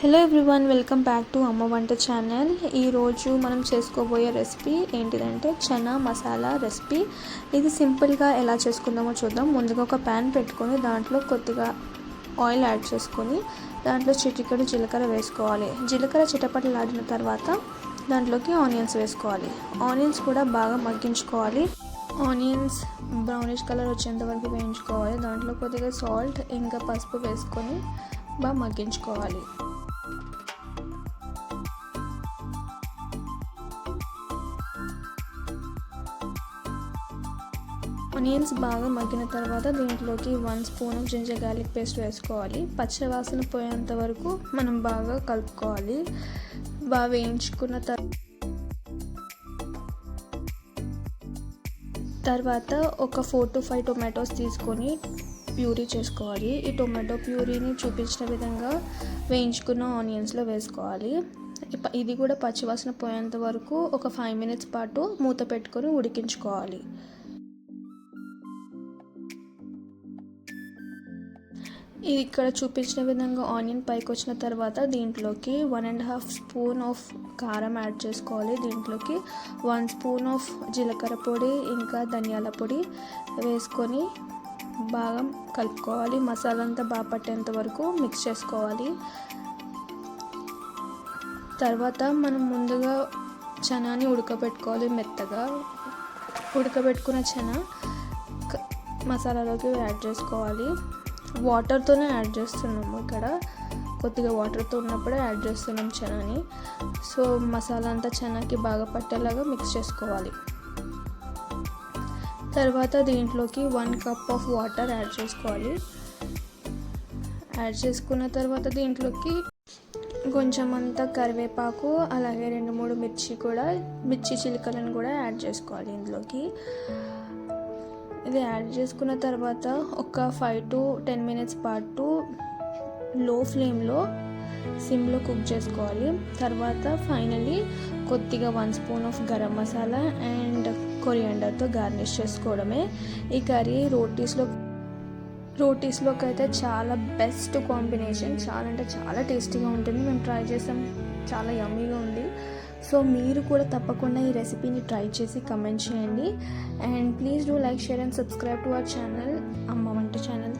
Hello everyone, welcome back to అమ్మ వంట channel. ఈరోజు మనం చేసుకోబోయే రెసిపీ ఏంటిదంటే చనా మసాలా రెసిపీ. ఇది సింపుల్గా ఎలా చేసుకుందామో చూద్దాం. ముందుగా ఒక ప్యాన్ పెట్టుకొని దాంట్లో కొద్దిగా ఆయిల్ యాడ్ చేసుకొని దాంట్లో చిటికెడు జీలకర్ర వేసుకోవాలి. జీలకర్ర చిటపటలాడిన తర్వాత దాంట్లోకి ఆనియన్స్ వేసుకోవాలి. ఆనియన్స్ కూడా బాగా మగ్గించుకోవాలి. ఆనియన్స్ బ్రౌనిష్ కలర్ వచ్చేంత వరకు వేయించుకోవాలి. దాంట్లో కొద్దిగా సాల్ట్ ఇంకా పసుపు వేసుకొని బాగా మగ్గించుకోవాలి. ఆనియన్స్ బాగా మగ్గిన తర్వాత దీంట్లోకి 1 స్పూన్ జింజర్ గార్లిక్ పేస్ట్ వేసుకోవాలి. పచ్చివాసన పోయేంత వరకు మనం బాగా కలుపుకోవాలి. బాగా వేయించుకున్న తర్వాత ఒక 4 to 5 టొమాటోస్ తీసుకొని ప్యూరీ చేసుకోవాలి. ఈ టొమాటో ప్యూరీని చూపించిన విధంగా వేయించుకున్న ఆనియన్స్లో వేసుకోవాలి. ఇది కూడా పచ్చివాసన పోయేంత వరకు ఒక 5 minutes పాటు మూత పెట్టుకొని ఉడికించుకోవాలి. ఇది ఇక్కడ చూపించిన విధంగా ఆనియన్ పైకి వచ్చిన తర్వాత దీంట్లోకి 1.5 స్పూన్ ఆఫ్ కారం యాడ్ చేసుకోవాలి. దీంట్లోకి 1 స్పూన్ ఆఫ్ జీలకర్ర పొడి ఇంకా ధనియాల పొడి వేసుకొని బాగా కలుపుకోవాలి. మసాలా అంతా బాగా పట్టేంత వరకు మిక్స్ చేసుకోవాలి. తర్వాత మనం ముందుగా చనాని ఉడకబెట్టుకోవాలి. మెత్తగా ఉడకబెట్టుకున్న చనా మసాలాలోకి యాడ్ చేసుకోవాలి. వాటర్తోనే యాడ్ చేస్తున్నాము. ఇక్కడ కొద్దిగా వాటర్తో ఉన్నప్పుడే యాడ్ చేస్తున్నాం చనాని. సో మసాలా అంతా చనాకి బాగా పట్టేలాగా మిక్స్ చేసుకోవాలి. తర్వాత దీంట్లోకి 1 కప్ ఆఫ్ వాటర్ యాడ్ చేసుకోవాలి. యాడ్ చేసుకున్న తర్వాత దీంట్లోకి కొంచెం అంతా కరివేపాకు అలాగే 2-3 మిర్చి చిలుకలను కూడా యాడ్ చేసుకోవాలి ఇందులోకి. ఇది యాడ్ చేసుకున్న తర్వాత ఒక 5 to 10 minutes పాటు లో ఫ్లేమ్లో సిమ్లో కుక్ చేసుకోవాలి. తర్వాత ఫైనలీ కొద్దిగా 1 spoon of garam masala and కొరియాండర్తో గార్నిష్ చేసుకోవడమే. ఈ కర్రీ రోటీస్లోకి అయితే చాలా బెస్ట్ కాంబినేషన్. చాలా అంటే చాలా టేస్టీగా ఉంటుంది. మేము ట్రై చేసాం, చాలా యమ్మీగా ఉంది. సో మీరు కూడా తప్పకుండా ఈ రెసిపీని ట్రై చేసి కమెంట్ చేయండి. And please do like, share and subscribe to our channel అమ్మ వంట ఛానల్.